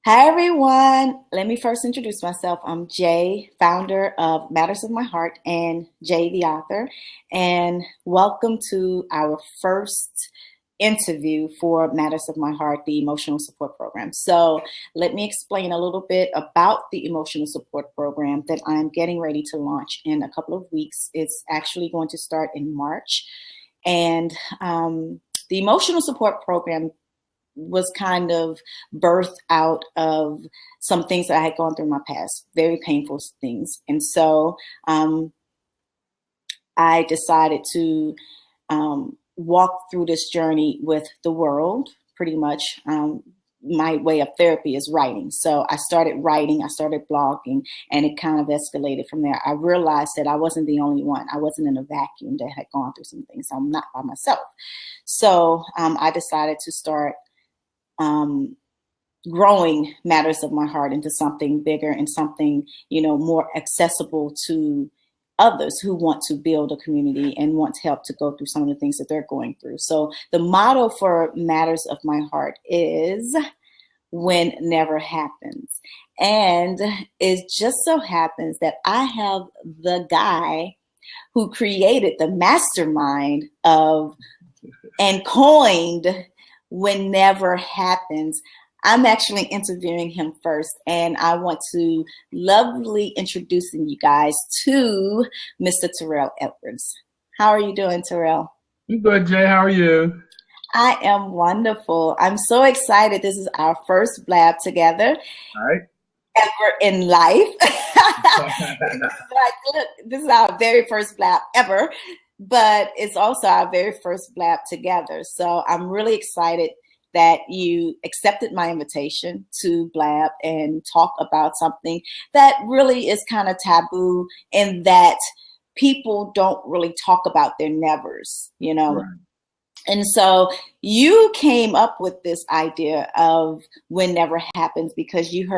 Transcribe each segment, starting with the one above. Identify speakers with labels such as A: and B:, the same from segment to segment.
A: Hi, everyone. Let me first introduce myself. I'm Jay, founder of Matters of My Heart, and Jay, the author. And welcome to our first interview for Matters of My Heart, the emotional support program. So, let me explain a little bit about the emotional support program that I'm getting ready to launch in a couple of weeks. It's actually going to start in March. And the emotional support program was kind of birthed out of some things that I had gone through in my past, very painful things. And so I decided to walk through this journey with the world, pretty much. My way of therapy is writing. So I started writing, I started blogging, and it kind of escalated from there. I realized that I wasn't the only one. I wasn't in a vacuum that had gone through some things. I'm not by myself. So I decided to start growing Matters of My Heart into something bigger and something, more accessible to others who want to build a community and want help to go through some of the things that they're going through. So the motto for Matters of My Heart is "When Never Happens." And it just so happens that I have the guy who created the mastermind of and coined "When Never Happens." I'm actually interviewing him first, and I want to lovely introducing you guys to Mr. Terrell Edwards. How are you doing, Terrell?
B: I'm good, Jay. How are you?
A: I am wonderful. I'm so excited. This is our first blab together
B: All right.
A: ever in life. Like, look, this is our very first blab ever, but it's also our very first blab together. So I'm really excited that you accepted my invitation to blab and talk about something that really is kind of taboo, and that people don't really talk about their nevers.
B: Right.
A: And so you came up with this idea of "When Never Happens" because you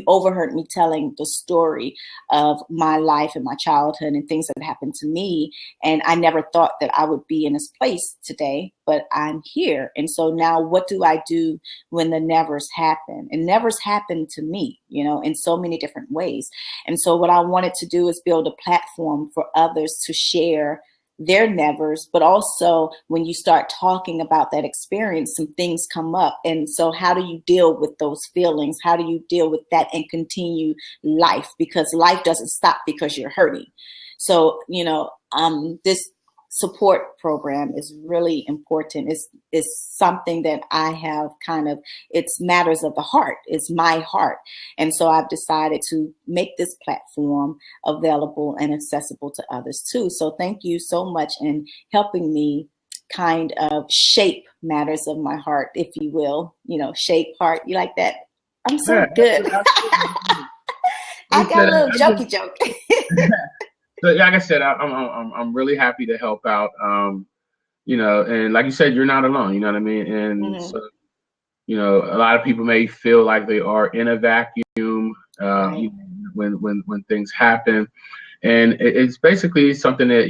A: overheard me telling the story of my life and my childhood and things that happened to me. And I never thought that I would be in this place today, but I'm here. And so now what do I do when the nevers happen? And nevers happen to me, in so many different ways. And so what I wanted to do is build a platform for others to share their nevers, but also when you start talking about that experience, some things come up. And so how do you deal with those feelings? How do you deal with that and continue life? Because life doesn't stop because you're hurting. So, this support program is really important. It's something that I have it's matters of the heart. It's my heart. And so I've decided to make this platform available and accessible to others too. So thank you so much in helping me kind of shape Matters of My Heart, if you will, shape heart. You like that? I'm so
B: Yeah,
A: good.
B: absolutely.
A: I
B: It's,
A: got a little
B: I
A: jokey
B: just,
A: joke.
B: so, like I said, I'm really happy to help out. And like you said, you're not alone. You know what I mean? And
A: Mhm.
B: so, a lot of people may feel like they are in a vacuum.
A: Right.
B: When things happen, and it's basically something that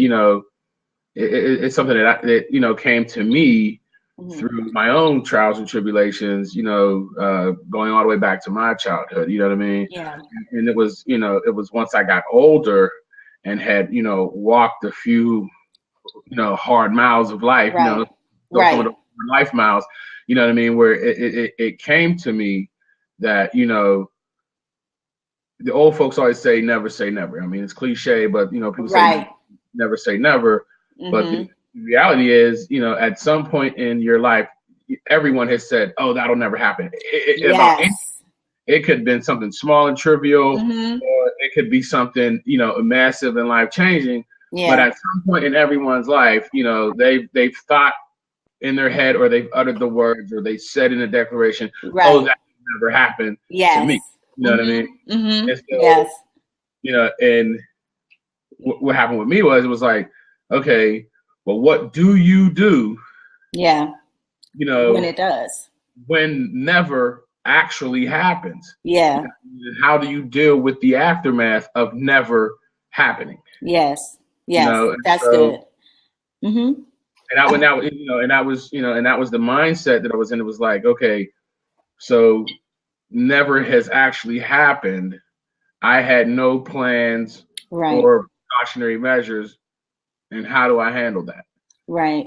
B: it's something that came to me
A: Mhm.
B: through my own trials and tribulations, going all the way back to my childhood, you know what I mean?
A: Yeah.
B: And it was once I got older and had, walked a few, hard miles of life,
A: Right.
B: some of
A: Right.
B: the life miles, you know what I mean? Where it came to me that, the old folks always say never. I mean, it's cliche, but, people say
A: Right.
B: never say never. But the
A: Mhm.
B: reality is, at some point in your life, everyone has said, "Oh, that'll never happen."
A: Yes.
B: It could have been something small and trivial,
A: Mhm.
B: or it could be something massive and life changing. But
A: Yeah.
B: at some point in everyone's life, they've thought in their head, or they've uttered the words, or they said in a declaration, "Oh,
A: Right.
B: that never happened to
A: Yes.
B: me." You know what I mean?
A: Mhm. Mhm.
B: And
A: Yes.
B: so, and what happened with me was it was like, okay, well, what do you do?
A: Yeah.
B: You
A: When
B: know,
A: it does.
B: when never actually happens.
A: Yeah.
B: How do you deal with the aftermath of never happening?
A: Yes.
B: You
A: Yes.
B: know, and
A: That's
B: so
A: good. Mhm.
B: and I
A: I,
B: went out, and that was the mindset that I was in. It was like, okay, so never has actually happened, I had no plans
A: Right.
B: or precautionary measures. And how do I handle that?
A: Right.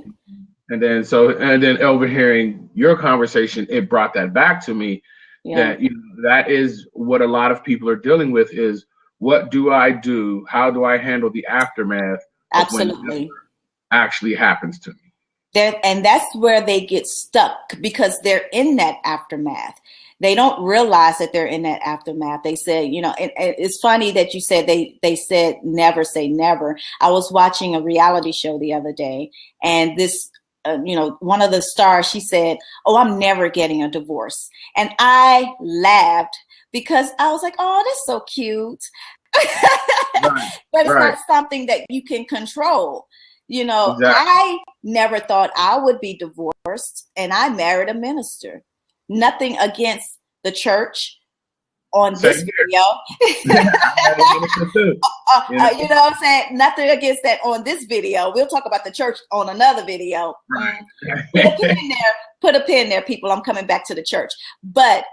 B: And then overhearing your conversation, it brought that back to me that that is what a lot of people are dealing with is, what do I do? How do I handle the aftermath of when it actually happens to me?
A: And that's where they get stuck, because they're in that aftermath. They don't realize that they're in that aftermath. They said, and it's funny that you said they said never say never. I was watching a reality show the other day, and this one of the stars, she said, "Oh, I'm never getting a divorce." And I laughed because I was like, "Oh, that's so cute."
B: Right,
A: but it's not something that you can control.
B: Exactly.
A: I never thought I would be divorced, and I married a minister. Nothing against the church on this video. You know what I'm saying? Nothing against that on this video. We'll talk about the church on another video.
B: Right.
A: Put a pin there, people. I'm coming back to the church. But,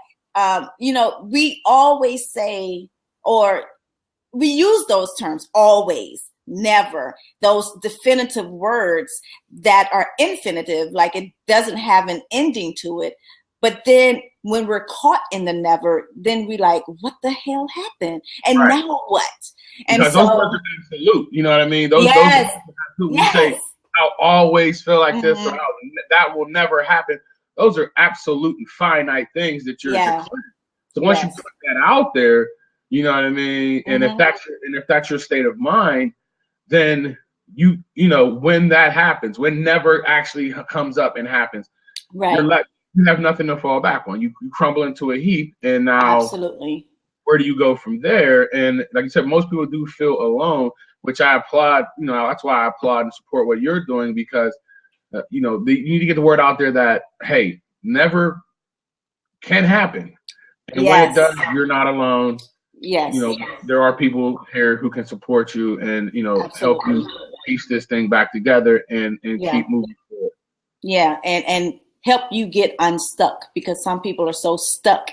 A: we always say, or we use those terms, always, never, those definitive words that are infinitive, like it doesn't have an ending to it. But then when we're caught in the never, then we like, what the hell happened? And now what? And
B: because those words are absolute. You know what I mean? Those we say, I'll always feel like this, or that will never happen. Those are absolute and finite things that you're declaring. So once you put that out there, you know what I mean? And if that's your state of mind, then you when that happens, when never actually comes up and happens, you have nothing to fall back on. You crumble into a heap, and now
A: absolutely,
B: where do you go from there? And like you said, most people do feel alone, which I applaud. That's why I applaud and support what you're doing, because you need to get the word out there that, hey, never can happen, and when it does, you're not alone.
A: Yes.
B: There are people here who can support you and help you piece this thing back together and keep moving forward.
A: Yeah, and help you get unstuck, because some people are so stuck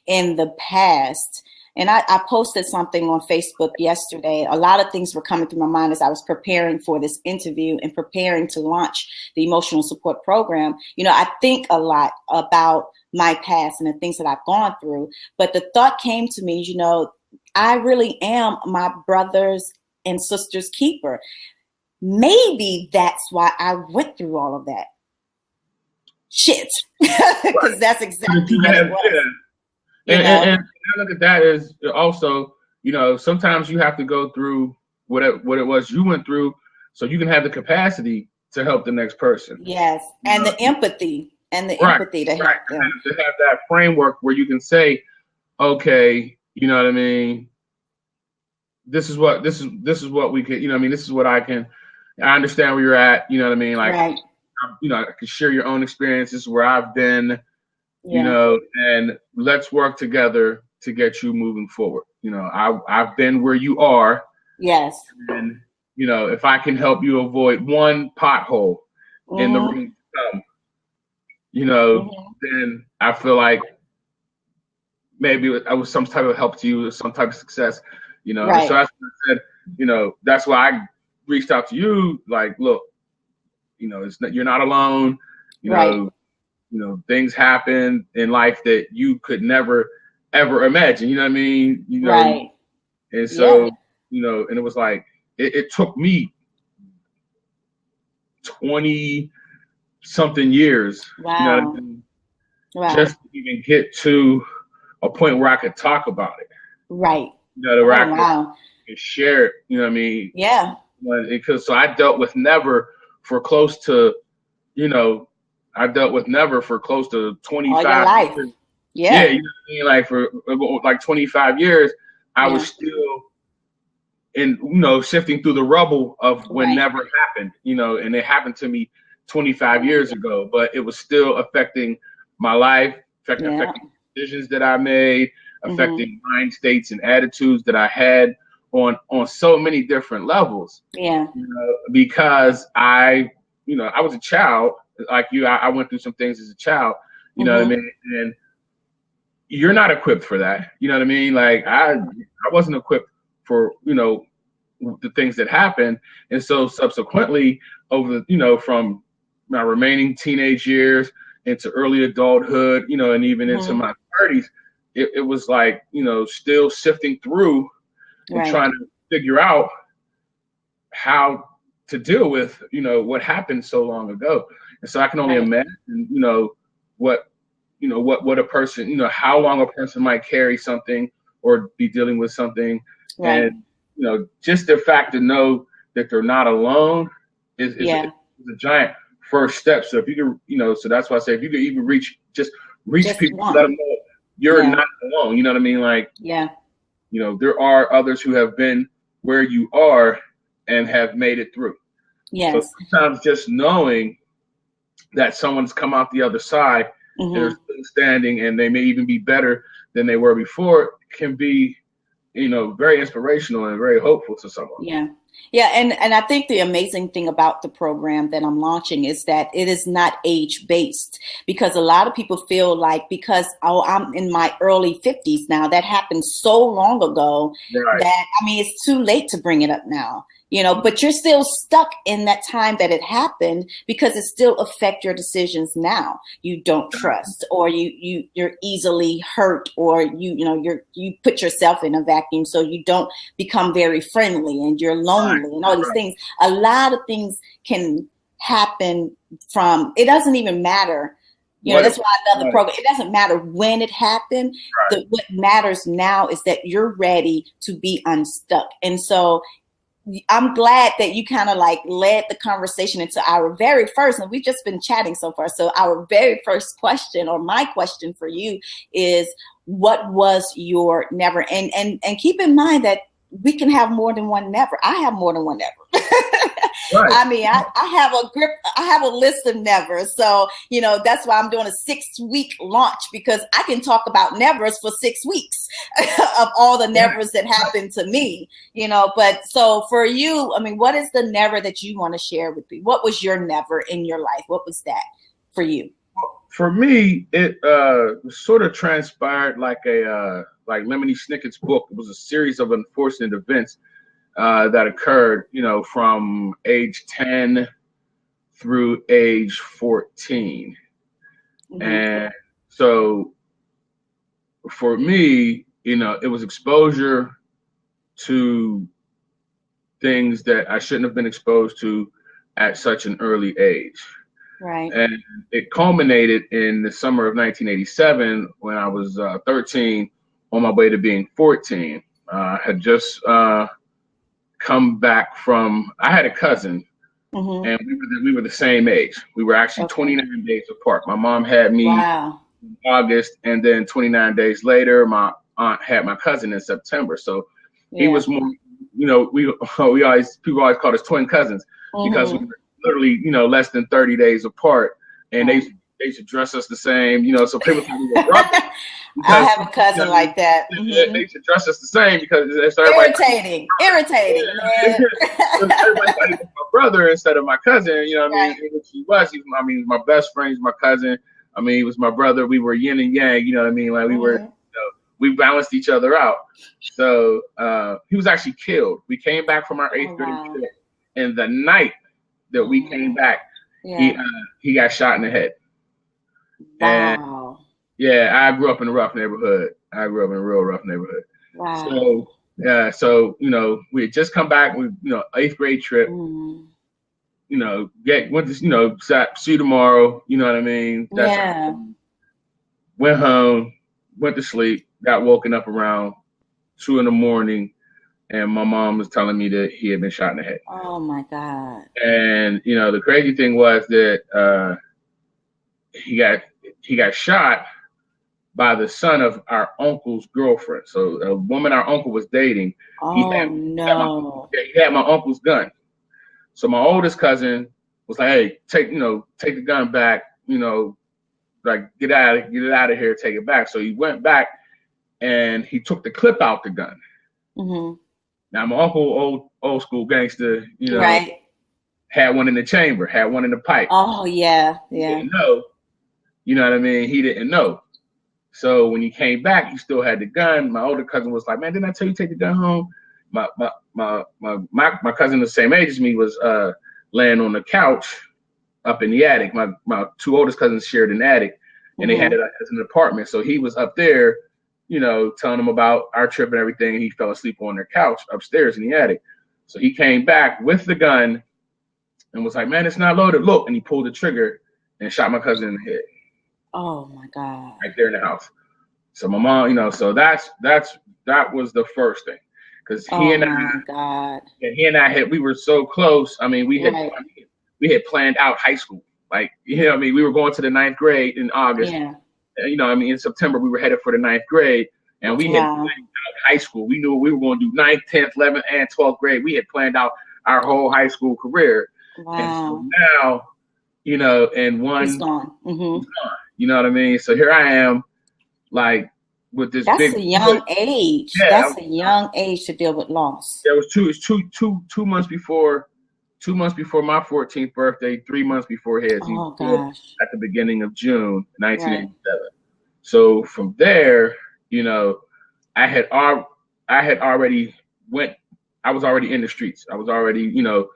A: in the past. And I posted something on Facebook yesterday. A lot of things were coming through my mind as I was preparing for this interview and preparing to launch the emotional support program. I think a lot about my past and the things that I've gone through. But the thought came to me, I really am my brother's and sister's keeper. Maybe that's why I went through all of that shit, because that's exactly what it was.
B: And I look at that as also, sometimes you have to go through what it was you went through, so you can have the capacity to help the next person.
A: Yes, and the empathy empathy to help them.
B: To have that framework where you can say, okay, you know what I mean, this is what we can, this is what I understand where you're at, you know what I mean, like, I can share your own experiences where I've been, and let's work together to get you moving forward. I've been where you are.
A: Yes.
B: And, if I can help you avoid one pothole in the room to come, then I feel like maybe I was some type of help to you, some type of success, So that's what I said, that's why I reached out to you, like, look, you're not alone, things happen in life that you could never, ever imagine, you know what I mean? And so, and it was like, it took me 20 something years,
A: wow.
B: You know what I mean? Wow. Just to even get to a point where I could talk about it.
A: Right.
B: Where I could share it, you know what I mean?
A: Yeah.
B: Because so I dealt with never for close to, I dealt with never for close to 25
A: all your life.
B: years.
A: Yeah.
B: Yeah, you know what I mean? Like for like 25 years, I was still in, sifting through the rubble of when never happened, and it happened to me 25 years ago, but it was still affecting my life, affecting decisions that I made, affecting mind states and attitudes that I had on so many different levels.
A: Yeah.
B: Because I was a child like you. I went through some things as a child, you know what I mean? And, you're not equipped for that. You know what I mean? Like I wasn't equipped for, the things that happened. And so subsequently over the, from my remaining teenage years into early adulthood, and even into my 30s, it was like, still sifting through and trying to figure out how to deal with, what happened so long ago. And so I can only imagine, what a person, how long a person might carry something or be dealing with something. And, just the fact to know that they're not alone is a giant first step. So if you can, so that's why I say, if you could even reach people, let them know you're not alone. You know what I mean? Like, there are others who have been where you are and have made it through.
A: Yes.
B: So sometimes just knowing that someone's come out the other side, they're still standing, and they may even be better than they were before, can be, very inspirational and very hopeful to someone.
A: Yeah. Yeah. And I think the amazing thing about the program that I'm launching is that it is not age based, because a lot of people feel like because I'm in my early 50s now, that happened so long ago that, it's too late to bring it up now. But you're still stuck in that time that it happened because it still affects your decisions now. You don't trust, or you're easily hurt, or you put yourself in a vacuum, so you don't become very friendly, and you're lonely, and all these things. A lot of things can happen from. It doesn't even matter. That's why I love the program. It doesn't matter when it happened. What matters now is that you're ready to be unstuck, and so. I'm glad that you kind of like led the conversation into our very first, and we've just been chatting so far. So our very first question, or my question for you, is what was your never? And keep in mind that we can have more than one never. I have more than one never. I have a list of nevers. So, that's why I'm doing a 6-week launch, because I can talk about nevers for 6 weeks of all the nevers that happened to me, but so for you, what is the never that you want to share with me? What was your never in your life? What was that for you?
B: For me, it sort of transpired like like Lemony Snicket's book. It was a series of unfortunate events that occurred, from age 10 through age 14. And so for me, it was exposure to things that I shouldn't have been exposed to at such an early age.
A: Right.
B: And it culminated in the summer of 1987 when I was 13, on my way to being 14. I had just come back from, I had a cousin, and we were the same age. We were actually 29 days apart. My mom had me in August, and then 29 days later, my aunt had my cousin in September. So he was more, people always called us twin cousins because we were literally, less than 30 days apart, and they used to dress us the same, so people think we were brothers.
A: I have a cousin like that.
B: They used to dress us the same because it's
A: irritating. Irritating.
B: Everybody thought he was my brother instead of my cousin. You know what I mean? He was my best friend. He's my cousin. He was my brother. We were yin and yang. You know what I mean? Like we were. We balanced each other out. So he was actually killed. We came back from our 8th grade trip, and the night that we came back, he got shot in the head.
A: Wow.
B: And I grew up in a rough neighborhood. I grew up in a real rough neighborhood.
A: Wow.
B: So we had just come back. We 8th grade trip. Went to see you tomorrow. You know what I mean? Went home, went to sleep, got woken up around 2 a.m, and my mom was telling me that he had been shot in the head.
A: Oh my God.
B: And the crazy thing was that he got shot by the son of our uncle's girlfriend. So a woman our uncle was dating.
A: Oh,
B: he had my uncle's gun. So my oldest cousin was like, "Hey, take the gun back. Like get it out of here, take it back." So he went back and he took the clip out the gun. Now my uncle, old school gangster, had one in the chamber, had one in the pipe.
A: Oh yeah.
B: He didn't know. You know what I mean? He didn't know. So when he came back, he still had the gun. My older cousin was like, "Man, didn't I tell you to take the gun home?" My cousin the same age as me was laying on the couch up in the attic. My two oldest cousins shared an attic, and they had it as an apartment. So he was up there, you know, telling them about our trip and everything. And he fell asleep on their couch upstairs in the attic. So he came back with the gun and was like, "Man, it's not loaded. Look." And he pulled the trigger and shot my cousin in the head.
A: Oh my God.
B: Right there in the house. So my mom, you know, so that was the first thing. Because he and I we were so close. I mean, we had planned out high school. Like, you know, I mean, we were going to the 9th grade in August.
A: Yeah.
B: You know, I mean, in September we were headed for the 9th grade, and we had planned out high school. We knew we were going to do 9th, 10th, 11th, and 12th grade. We had planned out our whole high school career.
A: Wow.
B: And so now, you know, and one,
A: he's gone.
B: Gone, you know what I mean? So here I am, like, with this
A: That's a young age. Yeah, that's a young age to deal with loss.
B: Yeah, it was two months before my 14th birthday, 3 months before his.
A: Oh gosh.
B: At the beginning of June 1987. Right. So from there, you know, I was already in the streets. I was already, you know,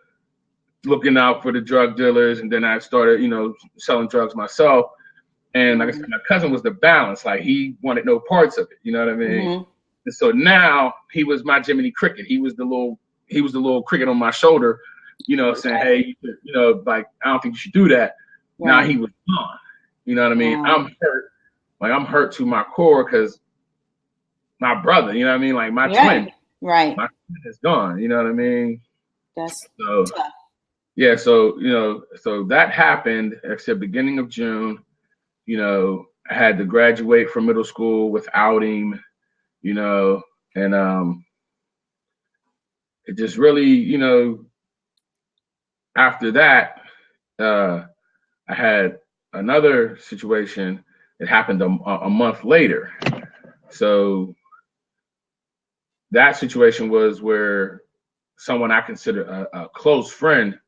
B: looking out for the drug dealers, and then I started, you know, selling drugs myself. And like I said, my cousin was the balance. Like, he wanted no parts of it. You know what I mean? And so now he was my Jiminy Cricket. He was the little cricket on my shoulder, you know, saying, "Hey, you know, like, I don't think you should do that." Right. Now he was gone. You know what I mean? I'm hurt. Like, I'm hurt to my core because my brother, you know what I mean? Like, my twin.
A: Right.
B: My twin is gone. You know what I mean?
A: That's
B: so
A: tough.
B: Yeah, so, you know, so that happened at the beginning of June. You know, I had to graduate from middle school without him, you know, and it just really, you know, after that, I had another situation that happened a month later. So that situation was where someone I consider a close friend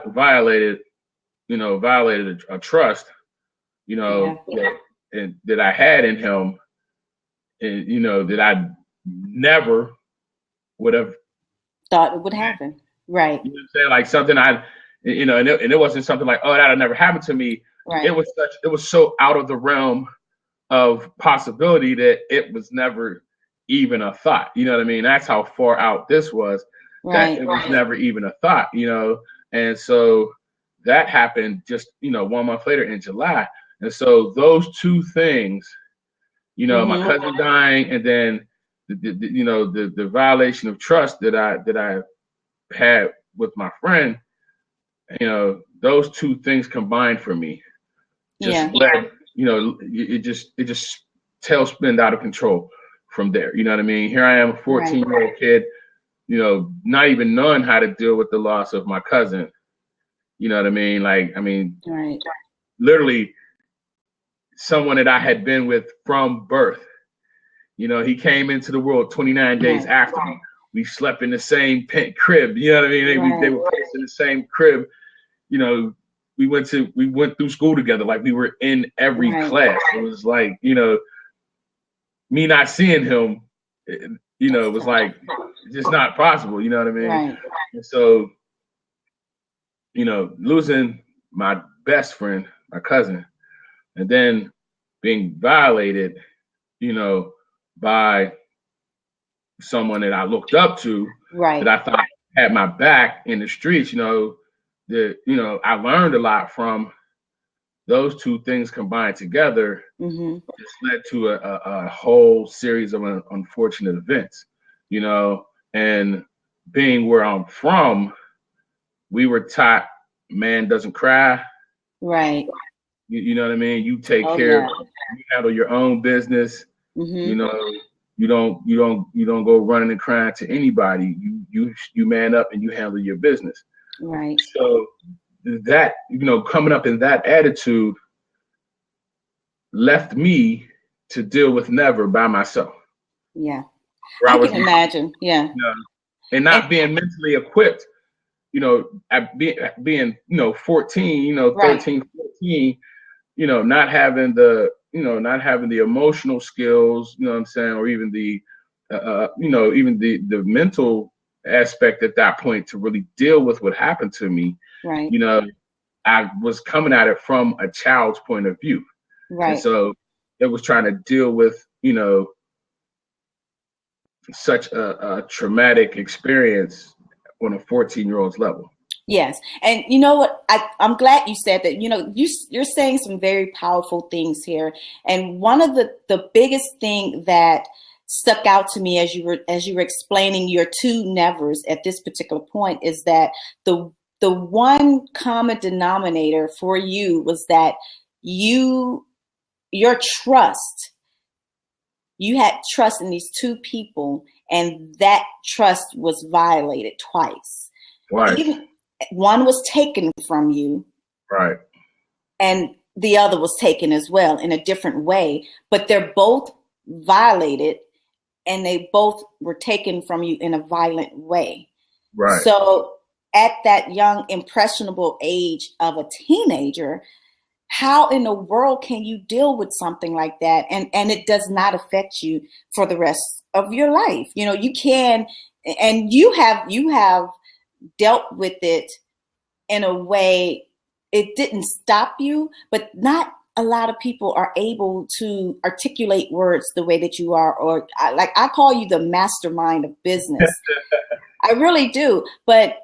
B: violated a trust, you know, and that I had in him, and, you know, that I never would have
A: thought it would happen. Right.
B: You know what I'm saying? Like, something you know, and it wasn't something like, "Oh, that'll never happen to me." Right. It was so out of the realm of possibility that it was never even a thought. You know what I mean? That's how far out this was. Right. That it was never even a thought, you know? And so that happened just, you know, 1 month later in July. And so those two things, you know, my cousin dying, and then the violation of trust that I had with my friend, you know, those two things combined for me just led, you know, it just tailspinned out of control from there. You know what I mean? Here I am, a 14-year-old kid, you know, not even knowing how to deal with the loss of my cousin. You know what I mean? Like, I mean, literally someone that I had been with from birth. You know, he came into the world 29 days after me. We slept in the same crib. You know what I mean? They were placed in the same crib. You know, we went through school together. Like, we were in every class. It was like, you know, me not seeing him, you know, it was like just not possible. You know what I mean? Right. And so, you know, losing my best friend, my cousin, and then being violated, you know, by someone that I looked up to, that I thought had my back in the streets, you know, that, you know, I learned a lot from. Those two things combined together just led to a whole series of unfortunate events, you know. And being where I'm from, we were taught, man doesn't cry. Right. You know what I mean? You take care, you handle your own business. You know, you don't go running and crying to anybody. You man up and you handle your business. Right. So that, you know, coming up in that attitude left me to deal with Never by myself. Yeah. I can imagine. Yeah. You know, and not being mentally equipped, you know, at being, you know, 14, you know, 13, 14, you know, not having the not having the emotional skills, you know what I'm saying, or even the, even the mental aspect at that point to really deal with what happened to me.
A: Right.
B: I was coming at it from a child's point of view.
A: Right.
B: And so it was trying to deal with, such a traumatic experience on a 14-year-old's level.
A: Yes. And you know what? I'm glad you said that. You're saying some very powerful things here. And one of the biggest thing that stuck out to me as you were explaining your two nevers at this particular point is that the one common denominator for you was that your trust, you had trust in these two people, and that trust was violated twice.
B: Right.
A: One was taken from you.
B: Right.
A: And the other was taken as well in a different way, but they're both violated, and they both were taken from you in a violent way.
B: Right.
A: So at that young, impressionable age of a teenager, how in the world can you deal with something like that? And it does not affect you for the rest of your life. You can, and you have dealt with it in a way, it didn't stop you, but not a lot of people are able to articulate words the way that you are, or I call you the mastermind of business. I really do. But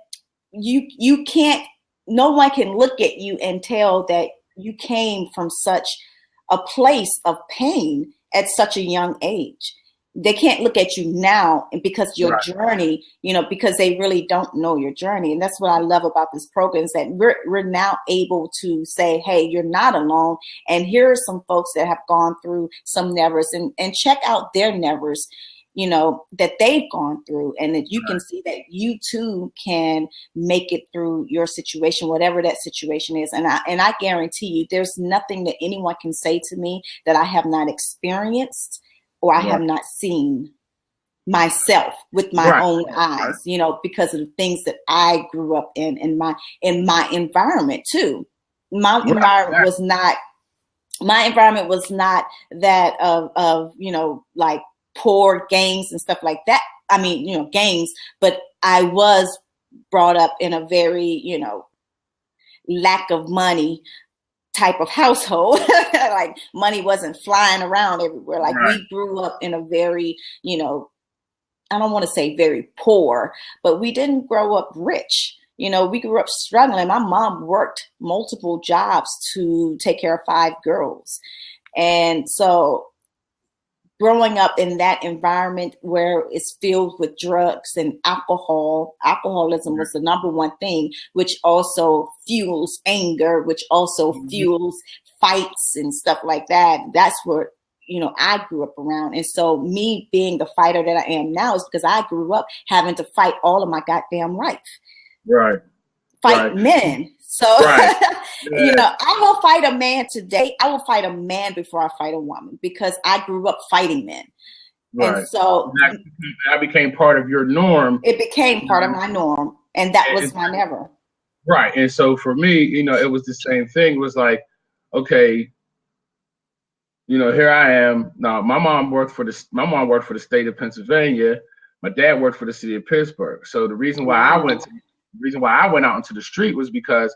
A: you can't, no one can look at you and tell that you came from such a place of pain at such a young age. They can't look at you now, and because your
B: right.
A: journey, because they really don't know your journey. And that's what I love about this program, is that we're now able to say, hey, you're not alone. And here are some folks that have gone through some nevers, and check out their nevers, that they've gone through, and that you can see that you too can make it through your situation, whatever that situation is. And I guarantee you, there's nothing that anyone can say to me that I have not experienced or I have not seen myself with my own eyes, because of the things that I grew up in my environment too. My environment was not that of like poor gangs and stuff like that. I mean, gangs, but I was brought up in a very, lack of money type of household. Like money wasn't flying around everywhere. Like we grew up in a very, I don't want to say very poor, but we didn't grow up rich. We grew up struggling. My mom worked multiple jobs to take care of 5 girls. And so growing up in that environment where it's filled with drugs and alcoholism was the number one thing, which also fuels anger, which also fuels fights and stuff like that. That's what, I grew up around. And so me being the fighter that I am now is because I grew up having to fight all of my goddamn life.
B: Right.
A: Fight men. So, I will fight a man today. I will fight a man before I fight a woman, because I grew up fighting men.
B: Right.
A: And so
B: that became part of your norm.
A: It became part of my norm. And that was my never.
B: Right. And so for me, it was the same thing. It was like, okay, here I am. Now, my mom worked for the state of Pennsylvania. My dad worked for the city of Pittsburgh. So the reason why I went out into the street was because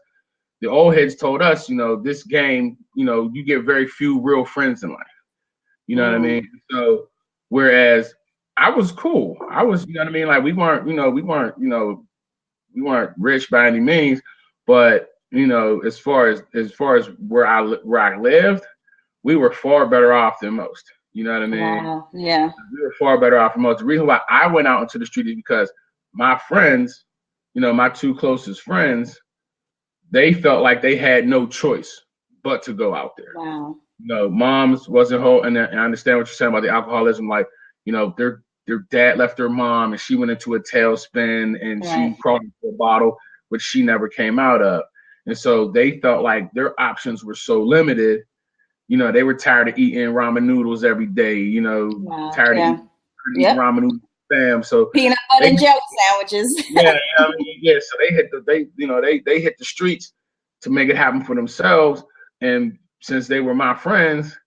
B: the old heads told us, this game, you get very few real friends in life. You know what I mean? So whereas I was cool, I was, like we weren't rich by any means, but as far as where I lived, we were far better off than most. You know what I mean?
A: Wow. Yeah.
B: We were far better off than most. The reason why I went out into the street is because my friends, my 2 closest friends, they felt like they had no choice but to go out there.
A: Wow.
B: Moms wasn't whole, and I understand what you're saying about the alcoholism. Like, their dad left their mom, and she went into a tailspin, and she crawled into a bottle, which she never came out of. And so they felt like their options were so limited. They were tired of eating ramen noodles every day. Tired of eating ramen noodles. So
A: peanut butter and jelly sandwiches.
B: So they hit the streets to make it happen for themselves. And since they were my friends,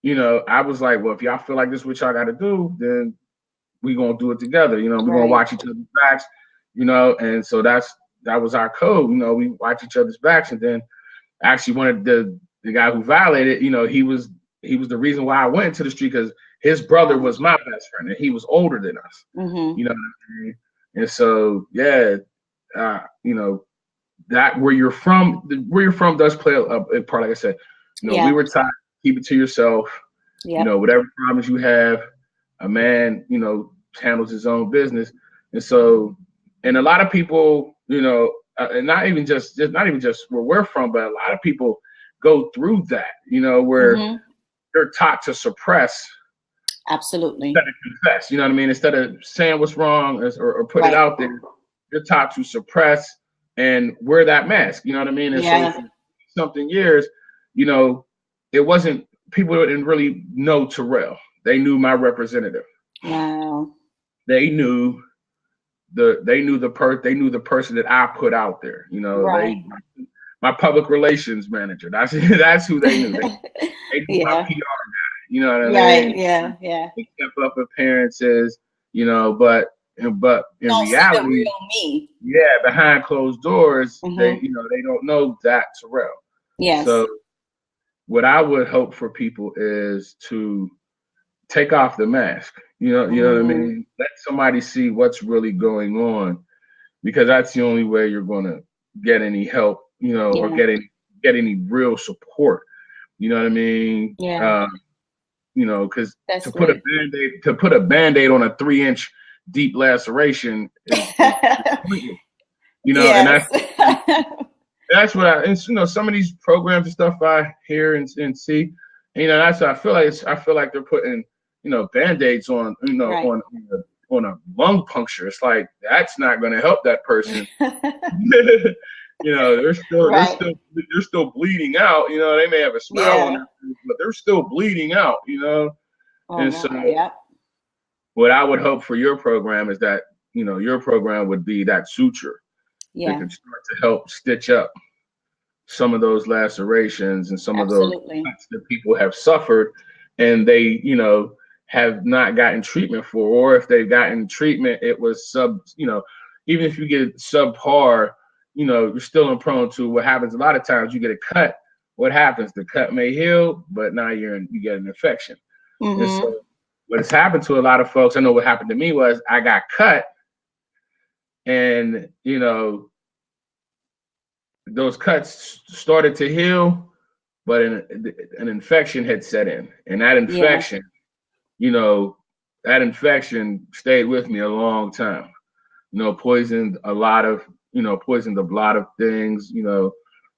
B: you know, I was like, well, if y'all feel like this is what y'all got to do, then we gonna do it together. You know, we're gonna watch each other's backs. You know, and so that was our code. You know, we watch each other's backs, and then actually one of the guy who violated, you know, he was the reason why I went into the street, because his brother was my best friend and he was older than us.
A: Mm-hmm.
B: You know what I mean? And so, yeah, you know, that where you're from does play a part. Like I said, you know, we were taught, keep it to yourself. You know, whatever problems you have, a man, you know, handles his own business. And so, and a lot of people, you know, and not even just where we're from, but a lot of people go through that, you know, where they're taught to suppress.
A: Absolutely.
B: Instead of confess, you know what I mean? Instead of saying what's wrong or put it out there, you're taught to suppress and wear that mask, you know what I mean? And so for something years, you know, it wasn't, people didn't really know Terrell. They knew my representative.
A: Wow.
B: They knew the person that I put out there, you know, my public relations manager. That's who they knew. They knew my PR guy, you know what I mean?
A: Yeah.
B: They kept up appearances, you know, but in reality,
A: real me.
B: Behind closed doors, they don't know that Terrell.
A: Yes.
B: So what I would hope for people is to take off the mask. You know what I mean? Let somebody see what's really going on, because that's the only way you're going to get any help, you know, or get any real support. You know what I mean?
A: Yeah.
B: You know, because to put a Band-Aid on a 3-inch deep laceration is you know, and that's what you know, some of these programs and stuff I hear and see, and, you know, that's what I feel like they're putting, you know, Band-Aids on, you know, on a lung puncture. It's like, that's not going to help that person. You know, they're still bleeding out. You know, they may have a smile on their face, but they're still bleeding out. You know, what I would hope for your program is that, you know, your program would be that suture that can start to help stitch up some of those lacerations and some of those cuts that people have suffered, and they, you know, have not gotten treatment for, or if they've gotten treatment, it was you know, even if you get subpar, you know, you're still prone to what happens. A lot of times you get a cut. What happens? The cut may heal, but now you get an infection. And so what has happened to a lot of folks, I know what happened to me was I got cut, and, you know, those cuts started to heal, but an infection had set in, and that infection, you know, that infection stayed with me a long time. You know, poisoned a lot of things, you know,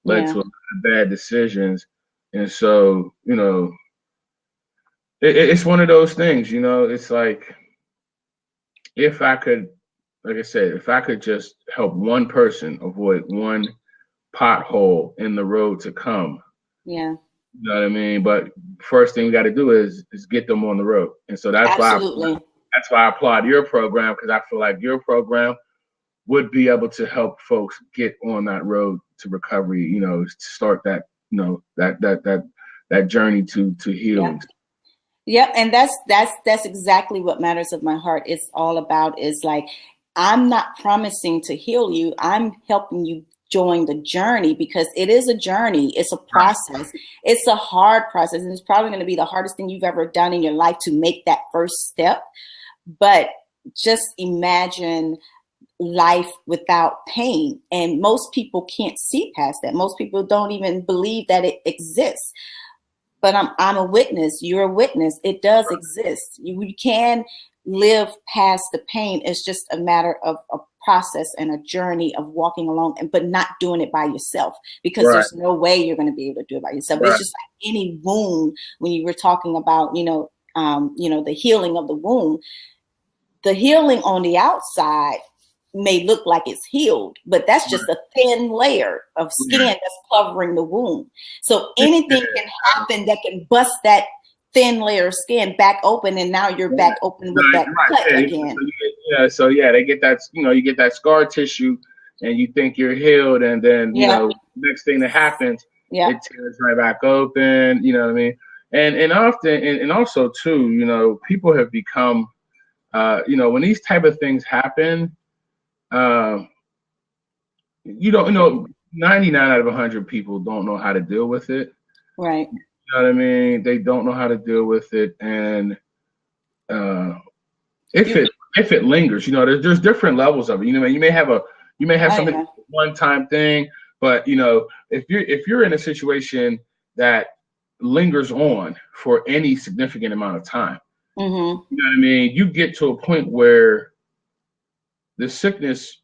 B: led to a lot of bad decisions. And so, you know, it's one of those things, you know, it's like, if I could, like I said, if I could just help one person avoid one pothole in the road to come.
A: Yeah.
B: You know what I mean? But first thing we got to do is get them on the road. And so that's why I applaud your program, because I feel like your program would be able to help folks get on that road to recovery, you know, start that, you know, that journey to healing.
A: Yeah. And that's exactly what Matters of My Heart is all about, is like, I'm not promising to heal you. I'm helping you join the journey, because it is a journey. It's a process. It's a hard process. And it's probably going to be the hardest thing you've ever done in your life to make that first step. But just imagine life without pain. And most people can't see past that. Most people don't even believe that it exists. But I'm a witness. You're a witness. It does exist. You can live past the pain. It's just a matter of a process and a journey of walking along, but not doing it by yourself, because there's no way you're going to be able to do it by yourself. It's just like any wound. When you were talking about, you know, the healing of the wound, the healing on the outside may look like it's healed, but that's just a thin layer of skin that's covering the wound. So anything can happen that can bust that thin layer of skin back open, and now you're back open with that cut again.
B: So they get that, you know, you get that scar tissue, and you think you're healed, and then you know, next thing that happens, it tears right back open. You know what I mean? And often, and also too, you know, people have become, you know, when these type of things happen, you don't, you know, 99 out of 100 people don't know how to deal with it.
A: Right.
B: You know what I mean? They don't know how to deal with it, and if it lingers, you know, there's different levels of it. You know, you may have something one time thing, but you know, if you're in a situation that lingers on for any significant amount of time, you know what I mean, you get to a point where the sickness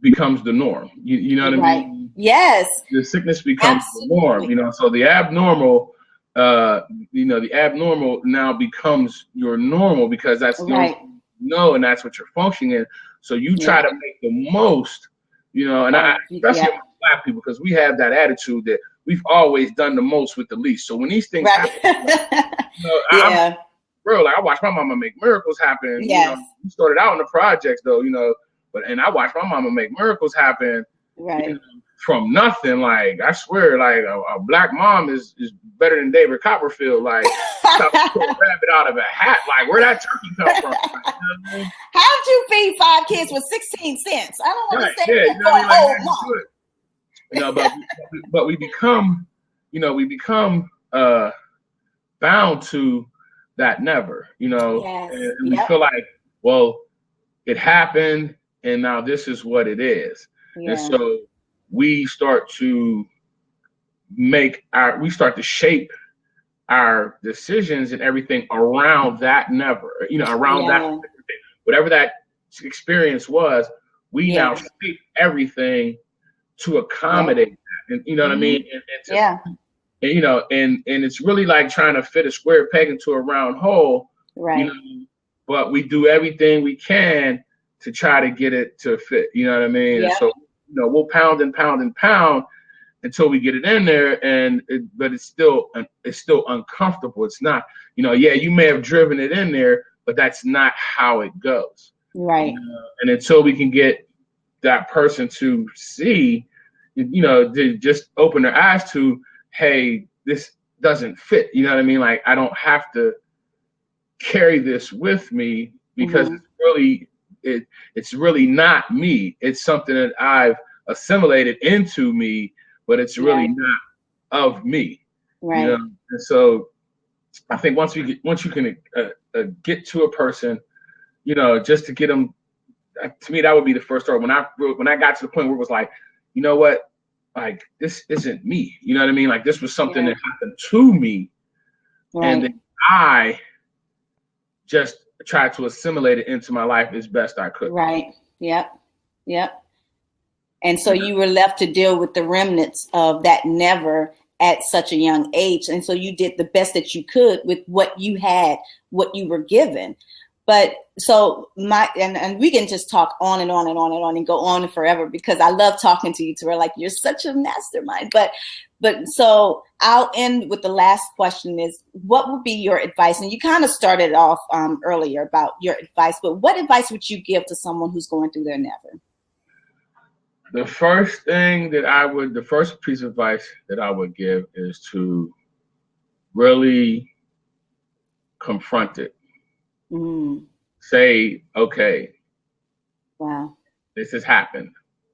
B: becomes the norm. You know what I mean?
A: Yes.
B: The sickness becomes the norm. You know, so the abnormal, you know, the abnormal now becomes your normal because that's the only thing you know, and that's what you're functioning in. So you try to make the most, you know, and I especially among Black people, because we have that attitude that we've always done the most with the least. So when these things happen, you know, bro, like I watched my mama make miracles happen.
A: Yes.
B: You know, we started out in the projects though, you know, and I watched my mama make miracles happen.
A: Right.
B: You know, from nothing. Like I swear, like a Black mom is better than David Copperfield. Like rabbit out of a hat. Like where that turkey come from? Like, you know what I mean?
A: How'd you feed 5 kids with 16 cents? I don't understand.
B: Yeah, you know what I mean? Like, you know, but we become, you know, bound to that never, you know, and we feel like, well, it happened, and now this is what it is, and so we start to shape our decisions and everything around that never, you know, around that, whatever that experience was, we now shape everything to accommodate that. And you know what I mean? And you know, and it's really like trying to fit a square peg into a round hole, you know, but we do everything we can to try to get it to fit, you know what I mean? And so, you know, we'll pound and pound and pound until we get it in there, but it's still uncomfortable. It's not, you know, you may have driven it in there, but that's not how it goes.
A: Right.
B: And until we can get that person to see, you know, to just open their eyes to, hey, this doesn't fit. You know what I mean? Like, I don't have to carry this with me because it's really not me. It's something that I've assimilated into me, but it's really not of me. Right. You know? And so I think once you can get to a person, you know, just to get them, to me, that would be the first start. When I got to the point where it was like, you know what? Like, this isn't me. You know what I mean? Like, this was something that happened to me. And then I just tried to assimilate it into my life as best I could.
A: Right. Yep. And so you were left to deal with the remnants of that never at such a young age. And so you did the best that you could with what you had, what you were given. But so and we can just talk on and on and on and on and go on forever because I love talking to you, Terrell. Like, you're such a mastermind. But so I'll end with the last question is, what would be your advice? And you kind of started off earlier about your advice, but what advice would you give to someone who's going through their never?
B: The first piece of advice that I would give is to really confront it. Say, okay, wow, this has happened.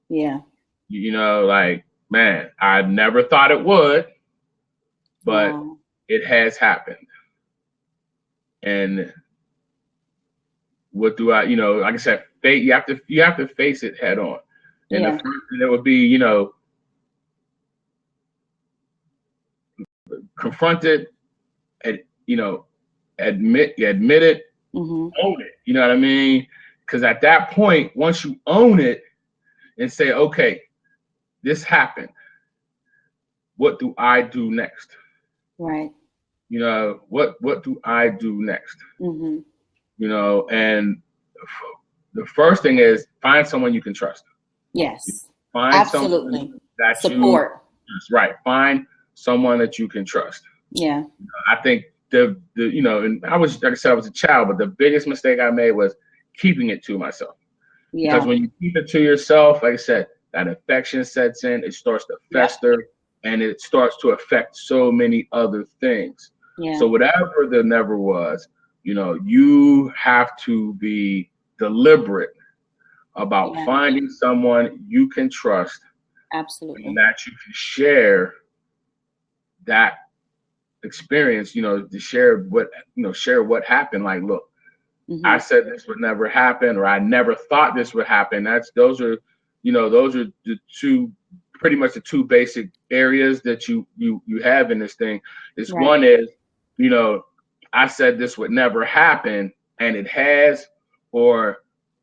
B: Yeah. You know, like, man, I never thought it would, but it has happened. And what do I, you know, like I said, you have to face it head on. And the first thing that would be, you know, confront it, and, you know, admit it, own it. You know what I mean? Because at that point, once you own it and say, okay, this happened, what do I do next? Right. You know, what do I do next? You know, and the first thing is find someone you can trust. Yes. Find someone that support. Right. Find someone that you can trust. Yeah. I think the you know, and I was, like I said, I was a child, but the biggest mistake I made was keeping it to myself. Yeah. Because when you keep it to yourself, like I said, that affection sets in, it starts to fester, and it starts to affect so many other things. So whatever the never was, you know, you have to be deliberate about finding someone you can trust.
A: Absolutely.
B: And that you can share that experience, you know, to share what happened. Like, look, I said this would never happen, or I never thought this would happen. Those are the two, pretty much the two basic areas that you have in this thing. Is one is, you know, I said this would never happen and it has, or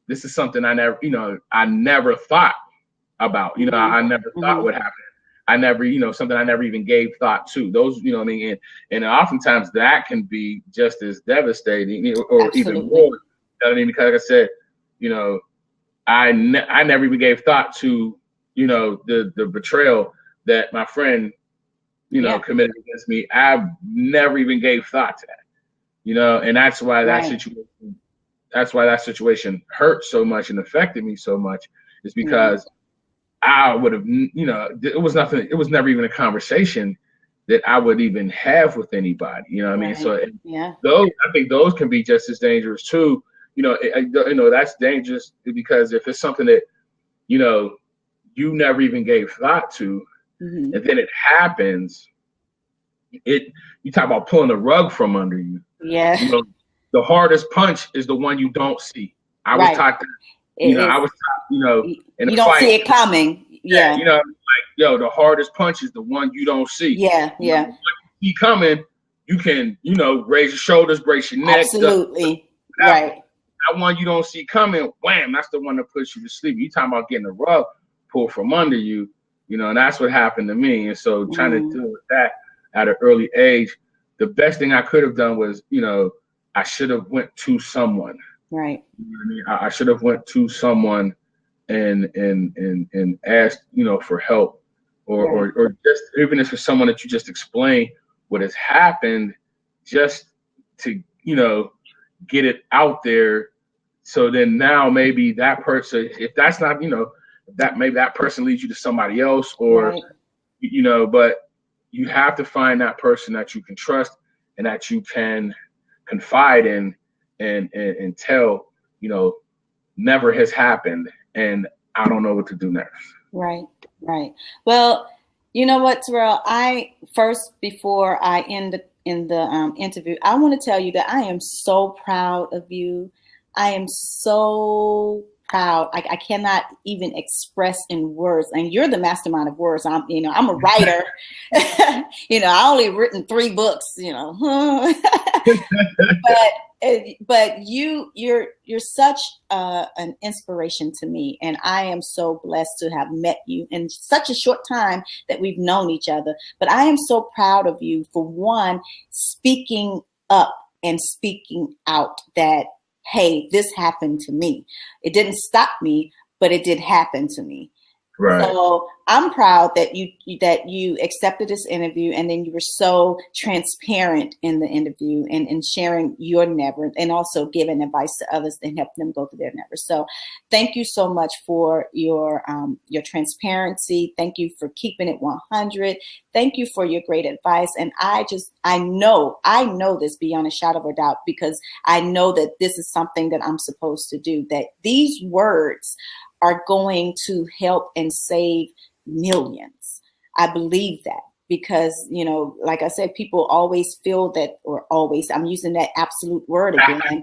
B: this is something I never thought about, you know, I never thought would happen. I never, you know, something I never even gave thought to. Those, you know what I mean? And oftentimes that can be just as devastating, you know, or even more. You know what I mean? Because like I said, you know, I never even gave thought to, you know, the betrayal that my friend, you know, committed against me. I never even gave thought to that, you know, and that's why that situation hurt so much and affected me so much, is because I would have, you know, it was never even a conversation that I would even have with anybody, you know what I mean? So I think those can be just as dangerous too. You know, that's dangerous because if it's something that, you know, you never even gave thought to, and then it happens, you talk about pulling the rug from under you.
A: Yeah.
B: You know, the hardest punch is the one you don't see. I was taught that. You know, in
A: you don't fight, see it coming. Yeah.
B: You know, like, yo, the hardest punch is the one you don't see.
A: Yeah.
B: You know, when you see coming, you can, you know, raise your shoulders, brace your neck.
A: Absolutely. Right.
B: That one you don't see coming, wham, that's the one that puts you to sleep. You talking about getting the rug pulled from under you, you know, and that's what happened to me. And so trying to deal with that at an early age, the best thing I could have done was, you know, I should have went to someone.
A: Right.
B: You know what I mean? I should have went to someone and asked, you know, for help, or just even if it's someone that you just explain what has happened, just to, you know, get it out there. So then now maybe that person, if that's not, you know, that maybe that person leads you to somebody else, or you know, but you have to find that person that you can trust and that you can confide in and tell, you know, never has happened and I don't know what to do next.
A: Right. Well, you know what, Terrell, before I end the interview, I want to tell you that I am so proud of you. I am so proud. I cannot even express in words. And you're the mastermind of words. I'm a writer. You know, I only written 3 books, you know. but you're such an inspiration to me, and I am so blessed to have met you in such a short time that we've known each other. But I am so proud of you for, one, speaking up and speaking out that, hey, this happened to me. It didn't stop me, but it did happen to me. Right. So I'm proud that you accepted this interview, and then you were so transparent in the interview and sharing your never, and also giving advice to others and help them go through their never. So thank you so much for your transparency. Thank you for keeping it 100. Thank you for your great advice. And I know this beyond a shadow of a doubt, because I know that this is something that I'm supposed to do, that these words are going to help and save millions. I believe that, because, you know, like I said, people always feel that, or always, I'm using that absolute word again.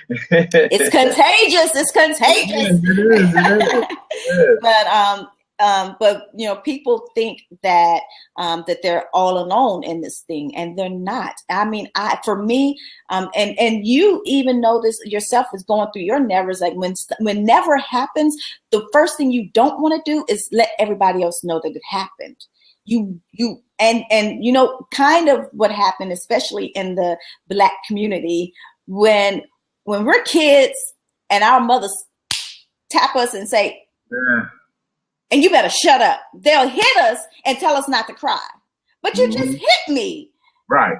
A: It's contagious. It's contagious. It is. But you know, people think that that they're all alone in this thing, and they're not. I mean, for me, and you even know this yourself, is going through your nevers. Like when never happens, the first thing you don't want to do is let everybody else know that it happened. You you know, kind of what happened, especially in the Black community, when we're kids and our mothers tap us and say, and you better shut up. They'll hit us and tell us not to cry. But you just hit me. Right.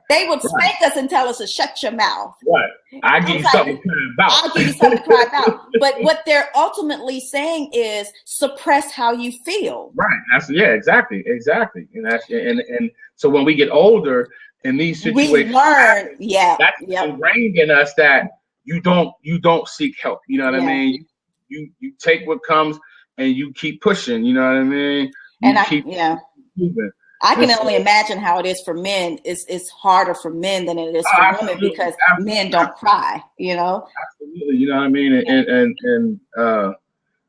A: They would spank us and tell us to shut your mouth. Right. I'll give you something to cry about. I'll give you something to cry about. But what they're ultimately saying is suppress how you feel. Right. Exactly. And so when we get older,
B: in these situations,
A: we learn.
B: That's ingrained in us that you don't seek help. You know what I mean? You take what comes and you keep pushing. You know what I mean?
A: Moving. I can only imagine how it is for men. It's harder for men than it is for women because men don't cry, you know?
B: Absolutely. You know what I mean? And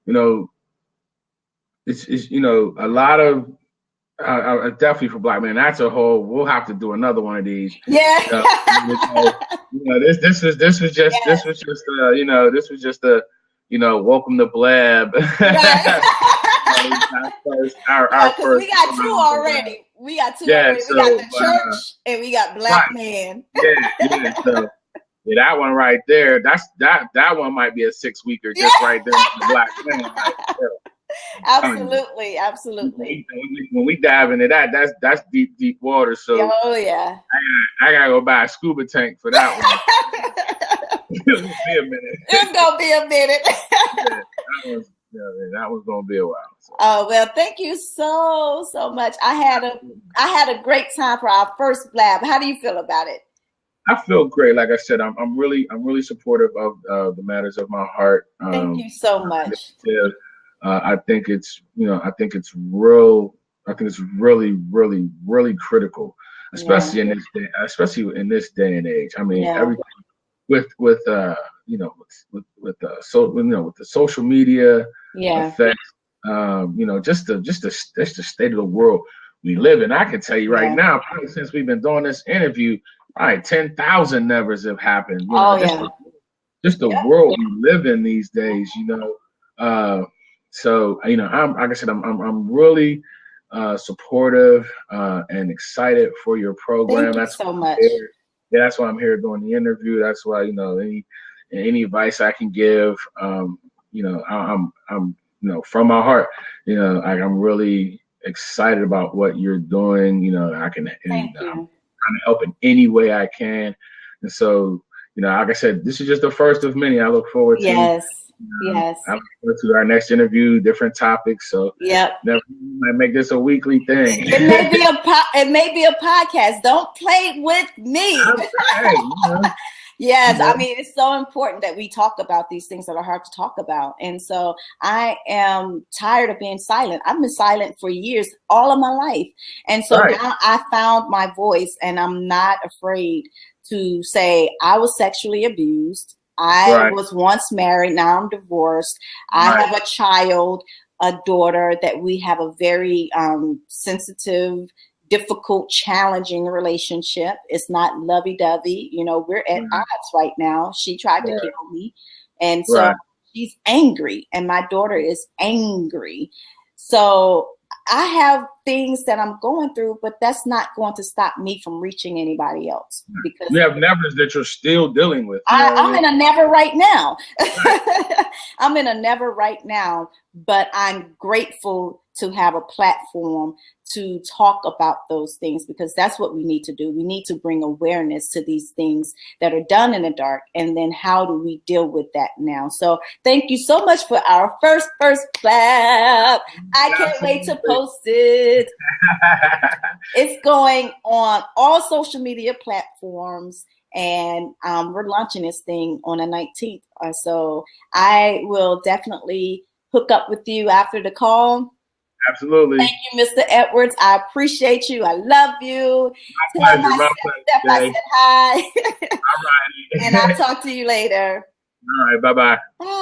B: you know, it's you know, a lot of definitely for Black men. That's a whole. We'll have to do another one of these.
A: Yeah.
B: You know, this was just you know, this was just a, you know, welcome to Blab.
A: Right.
B: our first.
A: We got two already. We got two already. We got the church and we got Black men.
B: Yeah. So that one right there. That one might be a 6-weeker just right there. The Black men. Right there.
A: Absolutely.
B: When we dive into that, that's deep water. So I gotta go buy a scuba tank for that one. It's gonna be a minute.
A: It's gonna be a minute.
B: That was gonna be a while. So.
A: Oh well, thank you so much. I had a great time for our first Blab. How do you feel about it?
B: I feel great. Like I said, I'm really supportive of the matters of my heart.
A: Thank you so much.
B: I think it's real. I think it's really critical, especially in this day and age. I mean, everything with the social media effects. You know, just the state of the world we live in. I can tell you right now, probably since we've been doing this interview, probably 10,000 nevers have happened. You know, just the world we live in these days. You know. So, you know, like I said, I'm really supportive and excited for your program.
A: Thank you so much.
B: Yeah, that's why I'm here doing the interview. That's why, you know, any advice I can give, you know, I'm you know, from my heart, you know, I'm really excited about what you're doing. You know, I'm trying to help in any way I can. And so, you know, like I said, this is just the first of many. I look forward to.
A: Yes.
B: I look forward to our next interview, different topics. So might make this a weekly thing.
A: It may be a podcast. Don't play with me. Yes, I mean, it's so important that we talk about these things that are hard to talk about. And so I am tired of being silent. I've been silent for years, all of my life. And so now I found my voice, and I'm not afraid to say I was sexually abused. I was once married. Now I'm divorced. I have a child, a daughter that we have a very sensitive, difficult, challenging relationship. It's not lovey-dovey. You know, we're at odds right now. She tried to kill me. And so she's angry, and my daughter is angry. So I have things that I'm going through, but that's not going to stop me from reaching anybody else. Because
B: you have nevers that you're still dealing with.
A: I'm in a never right now. I'm in a never right now, but I'm grateful to have a platform to talk about those things, because that's what we need to do. We need to bring awareness to these things that are done in the dark, and then how do we deal with that now? So thank you so much for our first Blab. I can't wait to post it. It's going on all social media platforms, and we're launching this thing on the 19th. So I will definitely hook up with you after the call.
B: Absolutely.
A: Thank you, Mr. Edwards. I appreciate you. I love you.
B: My pleasure.
A: Steph, I said hi.
B: All right.
A: And I'll talk to you later.
B: All right. Bye-bye.
A: Bye.